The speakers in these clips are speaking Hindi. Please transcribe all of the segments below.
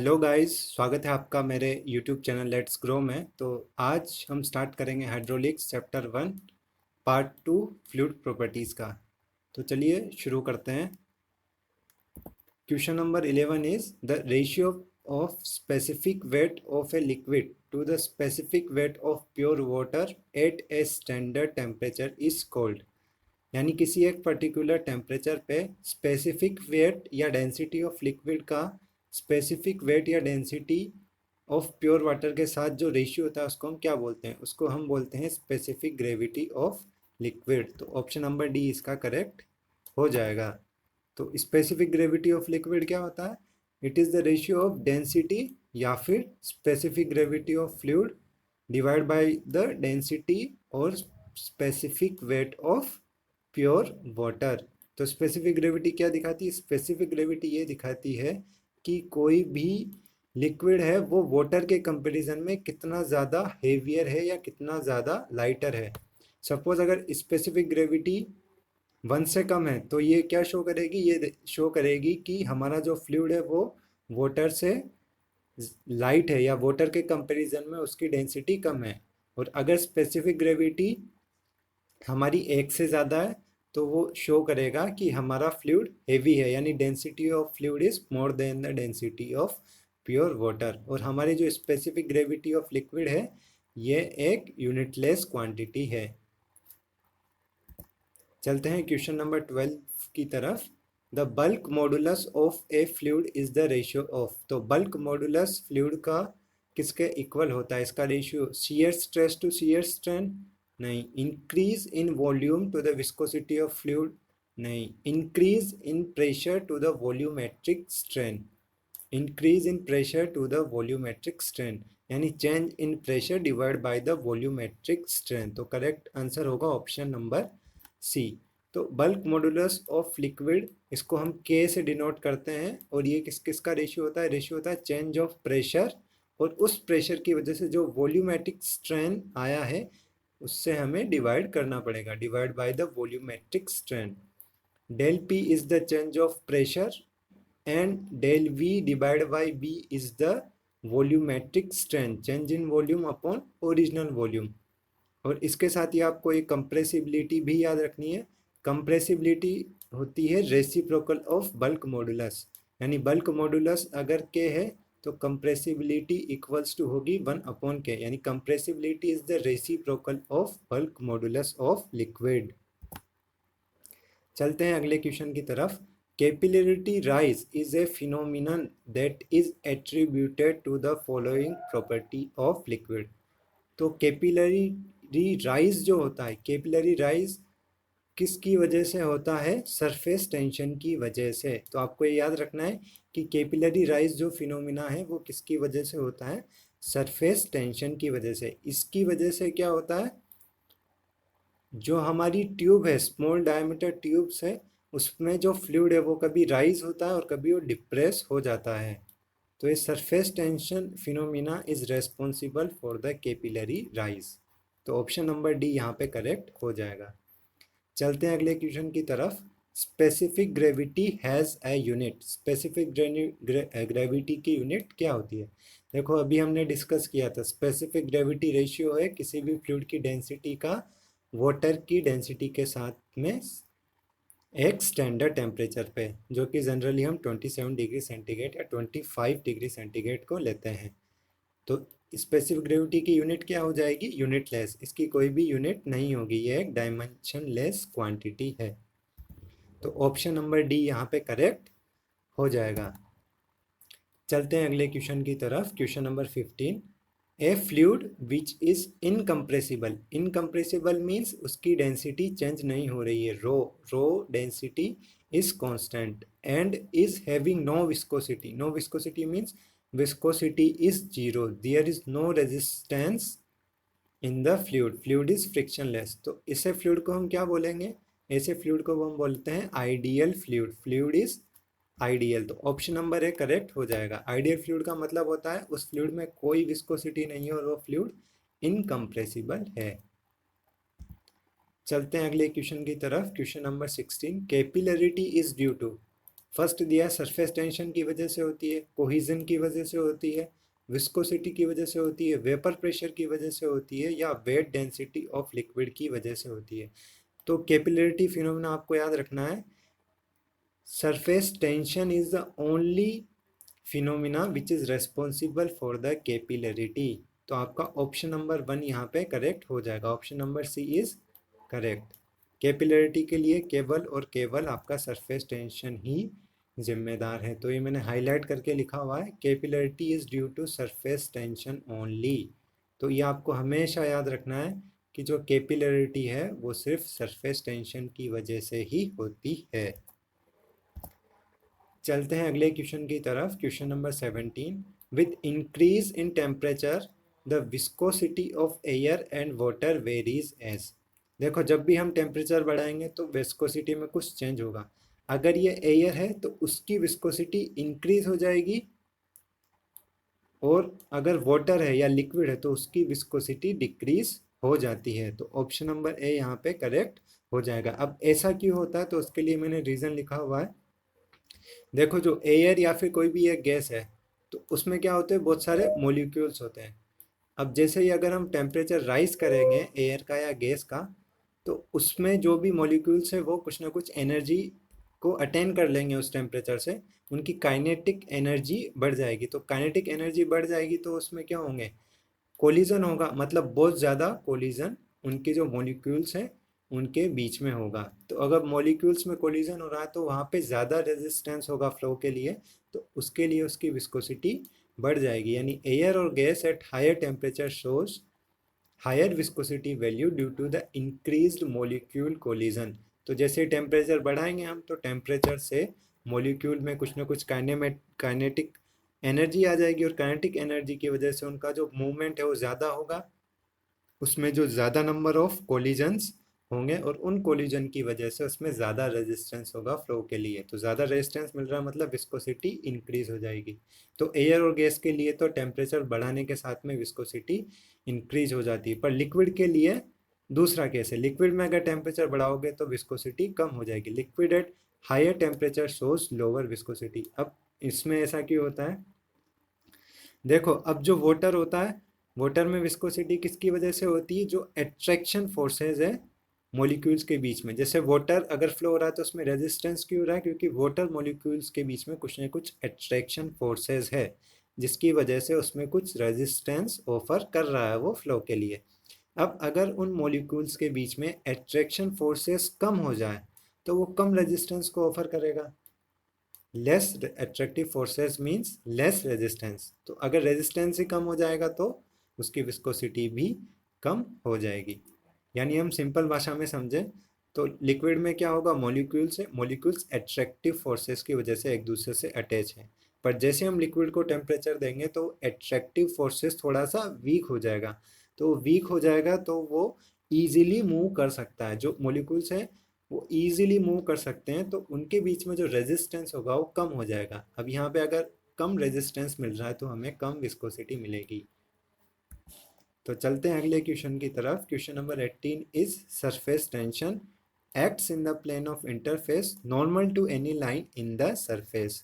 हेलो गाइस, स्वागत है आपका मेरे यूट्यूब चैनल लेट्स ग्रो में। तो आज हम स्टार्ट करेंगे hydraulics chapter 1 part 2 fluid properties का। तो चलिए शुरू करते हैं। Question number 11 is the ratio of specific weight of a liquid to the specific weight of pure water at a standard temperature is called. यानी किसी एक पर्टिकुलर टेम्परेचर पे स्पेसिफिक वेट या डेंसिटी ऑफ लिक्विड का स्पेसिफिक वेट या डेंसिटी ऑफ प्योर वाटर के साथ जो रेशियो होता है उसको हम क्या बोलते हैं? उसको हम बोलते हैं स्पेसिफिक ग्रेविटी ऑफ लिक्विड। तो ऑप्शन नंबर डी इसका करेक्ट हो जाएगा। तो स्पेसिफिक ग्रेविटी ऑफ लिक्विड क्या होता है? It is the ratio of density या फिर specific gravity of fluid divide by the density और specific weight of pure water. तो स्पेसिफिक ग्रेविटी क्या दिखाती है? स्पेसिफिक ग्रेविटी ये दिखाती है कि कोई भी लिक्विड है वो वाटर के कंपैरिजन में कितना ज़्यादा हेवियर है या कितना ज़्यादा लाइटर है। सपोज अगर स्पेसिफिक ग्रेविटी 1 से कम है तो ये क्या शो करेगी? ये शो करेगी कि हमारा जो फ्लूइड है वो वाटर से लाइट है या वाटर के कंपैरिजन में उसकी डेंसिटी कम है। और अगर स्पेसिफिक ग्रेविटी हमारी 1 से ज़्यादा है तो वो शो करेगा कि हमारा फ्लूइड हेवी है, यानी density of fluid is more than the density of pure water. और हमारी जो स्पेसिफिक ग्रेविटी ऑफ लिक्विड है ये एक यूनिटलेस क्वांटिटी है। चलते हैं क्वेश्चन नंबर 12 की तरफ। The bulk modulus of a fluid is the ratio of. तो बल्क मॉडुलस फ्लूइड का किसके इक्वल होता है? इसका ratio shear stress to shear strain नहीं। Increase in volume to the viscosity of fluid नहीं। Increase in pressure to the volumetric strain. Increase in pressure to the volumetric strain यानी change in pressure divide by the volumetric strain. तो करेक्ट आंसर होगा ऑप्शन नंबर सी। तो बल्क मॉडुलस ऑफ लिक्विड इसको हम के से डिनोट करते हैं और ये किसका रेशियो होता है? रेशियो होता है चेंज ऑफ प्रेशर और उस प्रेशर की वजह से जो वॉल्यूमेट्रिक स्ट्रेन आया है उससे हमें डिवाइड करना पड़ेगा, divide by the volumetric strain. Del P is the change of pressure and del V divide by B is the volumetric strain, change in volume upon original volume. और इसके साथ ही आपको एक कंप्रेसिबिलिटी भी याद रखनी है। कंप्रेसिबिलिटी होती है रेसिप्रोकल ऑफ बल्क मॉडुलस, यानी बल्क मॉडुलस अगर के है तो कंप्रेसिबिलिटी इक्वल्स टू होगी 1 के, यानी compressibility is the reciprocal of bulk modulus of liquid. चलते हैं अगले क्वेश्चन की तरफ। Capillarity rise is a phenomenon that is attributed to the following property of liquid. तो कैपिलरी राइज जो होता है, कैपिलरी राइज किसकी वजह से होता है? सरफेस टेंशन की वजह से। तो आपको ये याद रखना है कि कैपिलरी राइज जो फिनोमिना है वो किसकी वजह से होता है? सरफेस टेंशन की वजह से। इसकी वजह से क्या होता है? जो हमारी ट्यूब है, स्मॉल डायमीटर ट्यूब्स है, उसमें जो फ्लूइड है वो कभी राइज होता है और कभी वो डिप्रेस हो जाता है। तो ये surface tension phenomena is responsible for the capillary rise. तो ऑप्शन नंबर डी यहाँ पे करेक्ट हो जाएगा। चलते हैं अगले क्वेश्चन की तरफ। Specific gravity has a unit. Specific gravity की यूनिट क्या होती है? देखो अभी हमने डिस्कस किया था, स्पेसिफिक ग्रेविटी रेशियो है किसी भी फ्लूइड की डेंसिटी का वाटर की डेंसिटी के साथ में एक स्टैंडर्ड टेम्परेचर पे, जो कि जनरली हम 27 डिग्री सेंटीग्रेड या 25 डिग्री सेंटीग्रेड को लेते हैं। तो स्पेसिफिक ग्रेविटी की यूनिट क्या हो जाएगी? यूनिटलेस। इसकी कोई भी यूनिट नहीं होगी, ये एक डायमेंशन लेस क्वांटिटी है। तो ऑप्शन नंबर डी यहाँ पे करेक्ट हो जाएगा। चलते हैं अगले क्वेश्चन की तरफ। Question number 15। A fluid which is incompressible. Incompressible means उसकी डेंसिटी चेंज नहीं हो रही है, rho density is constant and is having no viscosity. No viscosity means viscosity is 0, there is no resistance in the fluid, fluid is frictionless। तो इसे फ्लूइड को हम क्या बोलेंगे? ऐसे फ्लूइड को हम बोलते हैं ideal fluid, fluid is ideal. तो ऑप्शन नंबर ए करेक्ट हो जाएगा। आइडियल फ्लूइड का मतलब होता है उस फ्लूइड में कोई विस्कोसिटी नहीं है और वो फ्लूइड इनकम्प्रेसिबल है। चलते हैं अगले क्वेश्चन की तरफ। Question number 16। Capillarity is due to. First दिया है सरफेस टेंशन की वजह से होती है, कोहिजन की वजह से होती है, विस्कोसिटी की वजह से होती है, वेपर प्रेशर की वजह से होती है, या वेट डेंसिटी ऑफ लिक्विड की वजह से होती है। तो कैपिलरिटी फिनोमेना आपको याद रखना है, surface tension is the only phenomena which is responsible for the capillarity. तो आपका ऑप्शन नंबर 1 यहाँ पे करेक्ट हो जाएगा, option number C is correct. Capillarity के लिए केवल और केवल आपका सरफेस टेंशन ही जिम्मेदार है। तो ये मैंने हाईलाइट करके लिखा हुआ है, capillarity is due to surface tension only. तो ये आपको हमेशा याद रखना है कि जो कैपिलरिटी है वो सिर्फ सरफेस टेंशन की वजह से ही होती है। चलते हैं अगले क्वेश्चन की तरफ, question number 17। With increase in temperature the viscosity of air and water varies as. देखो जब भी हम टेम्परेचर बढ़ाएंगे तो विस्कोसिटी में कुछ चेंज होगा। अगर ये एयर है तो उसकी विस्कोसिटी इंक्रीज हो जाएगी, और अगर वाटर है या लिक्विड है तो उसकी विस्कोसिटी डिक्रीज हो जाती है। तो ऑप्शन नंबर ए यहाँ पे करेक्ट हो जाएगा। अब ऐसा क्यों होता है, तो उसके लिए मैंने रीज़न लिखा हुआ है। देखो जो एयर या फिर कोई भी एक गैस है तो उसमें क्या होते हैं, बहुत सारे मोलिक्यूल्स होते हैं। अब जैसे ही अगर हम टेम्परेचर राइज करेंगे एयर का या गैस का, तो उसमें जो भी मॉलिक्यूल्स है वो कुछ ना कुछ एनर्जी को अटेन कर लेंगे उस टेम्परेचर से, उनकी काइनेटिक एनर्जी बढ़ जाएगी। तो काइनेटिक एनर्जी बढ़ जाएगी तो उसमें क्या होंगे, कोलिजन होगा, मतलब बहुत ज़्यादा कोलिजन उनके जो मॉलिक्यूल्स हैं उनके बीच में होगा। तो अगर मॉलिक्यूल्स में कोलिजन हो रहा है तो वहाँ पे ज़्यादा रेजिस्टेंस होगा फ्लो के लिए, तो उसके लिए उसकी विस्कोसिटी बढ़ जाएगी। यानी एयर और gas at higher temperature shows higher viscosity value due to the increased molecule collision. तो जैसे टेम्परेचर बढ़ाएंगे हम तो टेम्परेचर से मॉलिक्यूल में कुछ ना कुछ काइनेटिक एनर्जी आ जाएगी, और काइनेटिक एनर्जी की वजह से उनका जो मूवमेंट है वो ज़्यादा होगा, उसमें जो ज़्यादा नंबर ऑफ कोलिजन्स होंगे, और उन कोलिजन की वजह से उसमें ज़्यादा रेजिस्टेंस होगा फ्लो के लिए। तो ज़्यादा रेजिस्टेंस मिल रहा है मतलब विस्कोसिटी इंक्रीज हो जाएगी। तो एयर और गैस के लिए तो टेम्परेचर बढ़ाने के साथ में विस्कोसिटी इंक्रीज हो जाती है, पर लिक्विड के लिए दूसरा केस है। लिक्विड में अगर टेम्परेचर बढ़ाओगे तो विस्कोसिटी कम हो जाएगी। Liquid at higher temperature shows lower viscosity. अब इसमें ऐसा क्यों होता है, देखो अब जो वाटर होता है, वाटर में विस्कोसिटी किसकी वजह से होती है, जो अट्रैक्शन फोर्सेस है मॉलिक्यूल्स के बीच में। जैसे वाटर अगर फ्लो हो रहा है तो उसमें रेजिस्टेंस क्यों हो रहा है, क्योंकि वाटर मॉलिक्यूल्स के बीच में कुछ ना कुछ अट्रैक्शन फोर्सेस है, जिसकी वजह से उसमें कुछ रेजिस्टेंस ऑफर कर रहा है वो फ्लो के लिए। अब अगर उन मॉलिक्यूल्स के बीच में अट्रैक्शन फोर्सेस कम हो जाए तो वो कम रेजिस्टेंस को ऑफर करेगा। Less attractive forces means less resistance. तो अगर रेजिस्टेंस ही कम हो जाएगा तो उसकी विस्कोसिटी भी कम हो जाएगी। यानी हम सिंपल भाषा में समझें तो लिक्विड में क्या होगा, मॉलिक्यूल्स अट्रैक्टिव फोर्सेस की वजह से एक दूसरे से अटैच हैं, पर जैसे हम लिक्विड को टेम्परेचर देंगे तो अट्रैक्टिव फोर्सेस थोड़ा सा वीक हो जाएगा। तो वीक हो जाएगा तो वो ईजिली मूव कर सकता है, जो मॉलिक्यूल्स हैं वो ईजिली मूव कर सकते हैं, तो उनके बीच में जो रेजिस्टेंस होगा वो कम हो जाएगा। अब यहाँ पे अगर कम रेजिस्टेंस मिल रहा है तो हमें कम विस्कोसिटी मिलेगी। तो चलते हैं अगले क्वेश्चन की तरफ। Question number 18 is surface tension acts in the plane of interface normal to any line in the surface.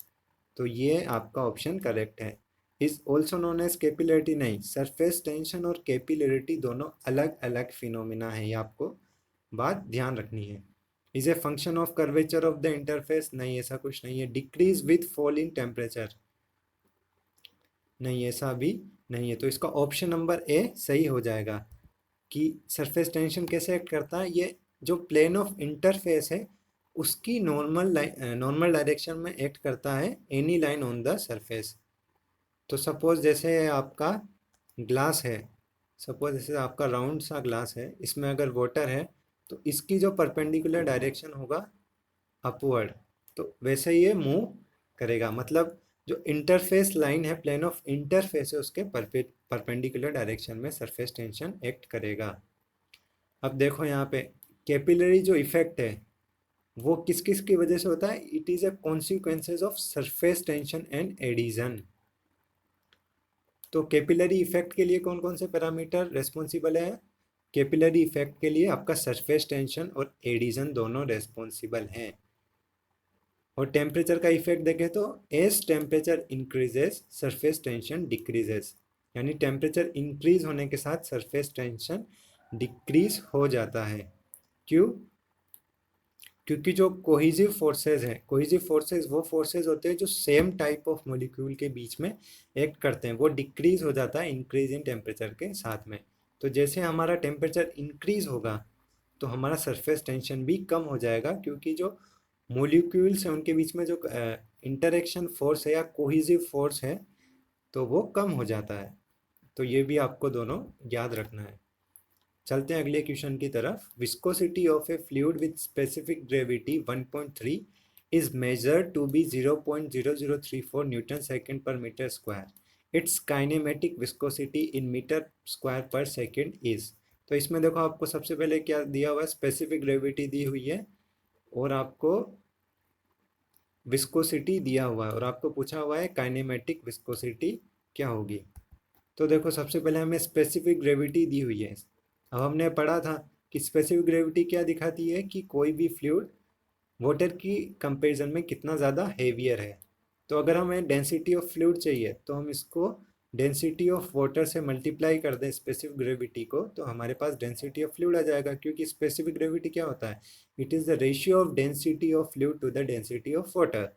तो ये आपका ऑप्शन करेक्ट है। Is also known as capillarity, नहीं, सरफेस टेंशन और कैपिलरिटी दोनों अलग अलग फिनोमिना है, ये आपको बात ध्यान रखनी है। Is a function of curvature of the interface, नहीं ऐसा कुछ नहीं है। Decrease with fall in temperature, नहीं ऐसा भी नहीं है। तो इसका ऑप्शन नंबर ए सही हो जाएगा कि सरफेस टेंशन कैसे एक्ट करता है, ये जो प्लेन ऑफ इंटरफेस है उसकी नॉर्मल डायरेक्शन में एक्ट करता है any line on the surface. तो सपोज जैसे आपका ग्लास है, सपोज जैसे आपका राउंड सा ग्लास है, इसमें अगर वाटर है तो इसकी जो परपेंडिकुलर डायरेक्शन होगा अपवर्ड, तो वैसे ये मूव करेगा। मतलब जो इंटरफेस लाइन है, प्लेन ऑफ इंटरफेस है, उसके परपेंडिकुलर डायरेक्शन में सरफेस टेंशन एक्ट करेगा। अब देखो यहाँ पे कैपिलरी जो इफेक्ट है वो किस किस की वजह से होता है, it is a consequences of surface tension and adhesion. तो कैपिलरी इफेक्ट के लिए कौन कौन से पैरामीटर रेस्पॉन्सिबल है, कैपिलरी इफेक्ट के लिए आपका सरफेस टेंशन और एडिशन दोनों रेस्पॉन्सिबल हैं। और टेम्परेचर का इफेक्ट देखें तो as temperature increases surface tension decreases, यानी टेम्परेचर इंक्रीज होने के साथ सरफेस टेंशन डिक्रीज हो जाता है। क्यों? क्योंकि जो कोहिजिव फोर्सेज हैं, कोहिजिव फोर्सेज वो फोर्सेज होते हैं जो सेम टाइप ऑफ मॉलिक्यूल के बीच में एक्ट करते हैं, वो डिक्रीज हो जाता है इंक्रीज इन टेम्परेचर के साथ में। तो जैसे हमारा टेम्परेचर इंक्रीज होगा तो हमारा सरफेस टेंशन भी कम हो जाएगा, क्योंकि जो मॉलिक्यूल्स हैं उनके बीच में जो इंटरेक्शन फोर्स है या कोहिजिव फोर्स है तो वो कम हो जाता है। तो ये भी आपको दोनों याद रखना है। चलते हैं अगले क्वेश्चन की तरफ। Viscosity of a fluid with specific gravity 1.3 is measured to be 0.0034 newton second per metre square. Its kinematic viscosity in metre square per second is. तो इसमें देखो आपको सबसे पहले क्या दिया हुआ है, स्पेसिफिक ग्रेविटी दी हुई है और आपको विस्कोसिटी दिया हुआ है और आपको पूछा हुआ है काइनेमेटिक विस्कोसिटी क्या होगी। तो देखो सबसे पहले हमें स्पेसिफिक ग्रेविटी दी हुई है। अब हमने पढ़ा था कि स्पेसिफिक ग्रेविटी क्या दिखाती है कि कोई भी फ्लूइड वाटर की कंपैरिजन में कितना ज़्यादा हेवियर है। तो अगर हमें डेंसिटी ऑफ फ्लूइड चाहिए तो हम इसको डेंसिटी ऑफ वाटर से मल्टीप्लाई कर दें स्पेसिफिक ग्रेविटी को, तो हमारे पास डेंसिटी ऑफ फ्लूइड आ जाएगा। क्योंकि स्पेसिफिक ग्रेविटी क्या होता है, it is the ratio of density of fluid to the density of water.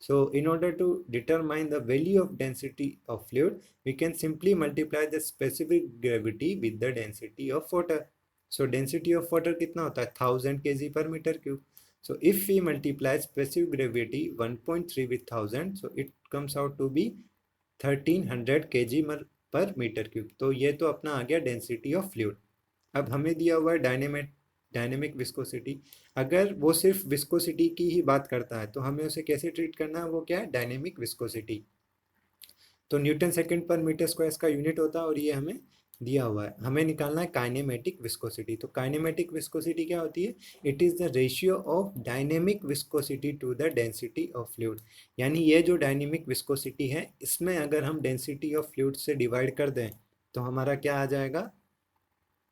So in order to determine the value of density of fluid, we can simply multiply the specific gravity with the density of water. So density of water कितना होता है 1000 kg per meter cube. So if we multiply specific gravity 1.3 with 1000, so it comes out to be 1300 kg per meter cube. तो ये तो अपना आ गया density of fluid. अब हमें दिया हुआ है डायनेमिक विस्कोसिटी। अगर वो सिर्फ विस्कोसिटी की ही बात करता है तो हमें उसे कैसे ट्रीट करना है, वो क्या है, डायनेमिक विस्कोसिटी। तो न्यूटन सेकंड पर मीटर स्क्वायर का यूनिट होता है और ये हमें दिया हुआ है। हमें निकालना है काइनेमेटिक विस्कोसिटी। तो काइनेमेटिक विस्कोसिटी क्या होती है, it is the ratio of dynamic viscosity to the density of fluid. यानी ये जो डायनेमिक विस्कोसिटी है इसमें अगर हम डेंसिटी ऑफ फ्लूइड से डिवाइड कर दें तो हमारा क्या आ जाएगा,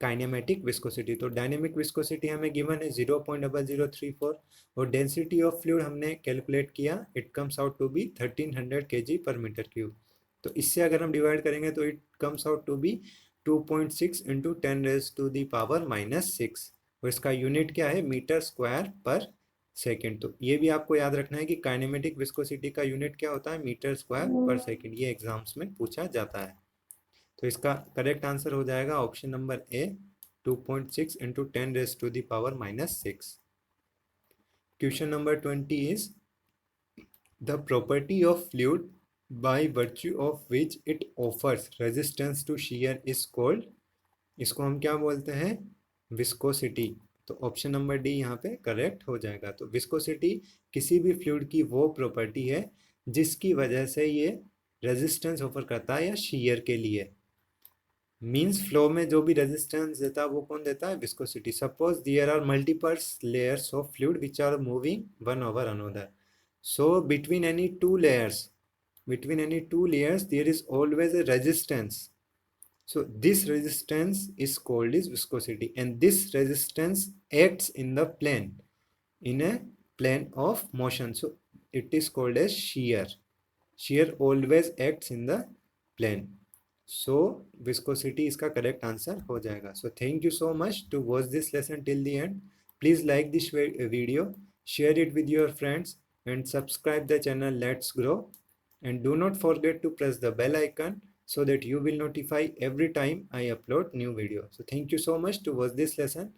काइनेमेटिक विस्कोसिटी। तो डायनेमिक विस्कोसिटी हमें गिवन है 0.0034 और डेंसिटी ऑफ फ्लूइड हमने कैलकुलेट किया, it comes out to be 1300 kg per metre cube. तो इससे अगर हम डिवाइड करेंगे तो it comes out to be 2.6 into 10⁻⁻⁶ और इसका यूनिट क्या है, मीटर स्क्वायर पर सेकेंड। तो ये भी आपको याद रखना है कि काइनेमेटिक विस्कोसिटी का यूनिट क्या होता है, मीटर स्क्वायर पर सेकेंड। ये एग्जाम्स में पूछा जाता है। तो इसका करेक्ट आंसर हो जाएगा option number A, 2.6 into 10⁻⁻⁶। Question number 20 is the property of fluid by virtue of which it offers resistance to shear is called. इसको हम क्या बोलते हैं, विस्कोसिटी। तो ऑप्शन नंबर डी यहाँ पे करेक्ट हो जाएगा। तो विस्कोसिटी किसी भी फ्लूइड की वो प्रॉपर्टी है जिसकी वजह से ये रेजिस्टेंस ऑफर करता है या शियर के लिए। मीन्स फ्लो में जो भी रेजिस्टेंस देता है वो कौन देता है, viscosity. Suppose there are multiple layers of fluid which are moving one over another, so between any two layers there is always a resistance. So this resistance is called as viscosity, and this resistance acts in the plane, in a plane of motion, so it is called as shear. Shear always acts in the plane. So viscosity इसका correct answer हो जाएगा। So thank you so much to watch this lesson till the end. Please like this video, share it with your friends and subscribe the channel Let's Grow, and do not forget to press the bell icon so that you will notify every time I upload new video. So thank you so much to watch this lesson.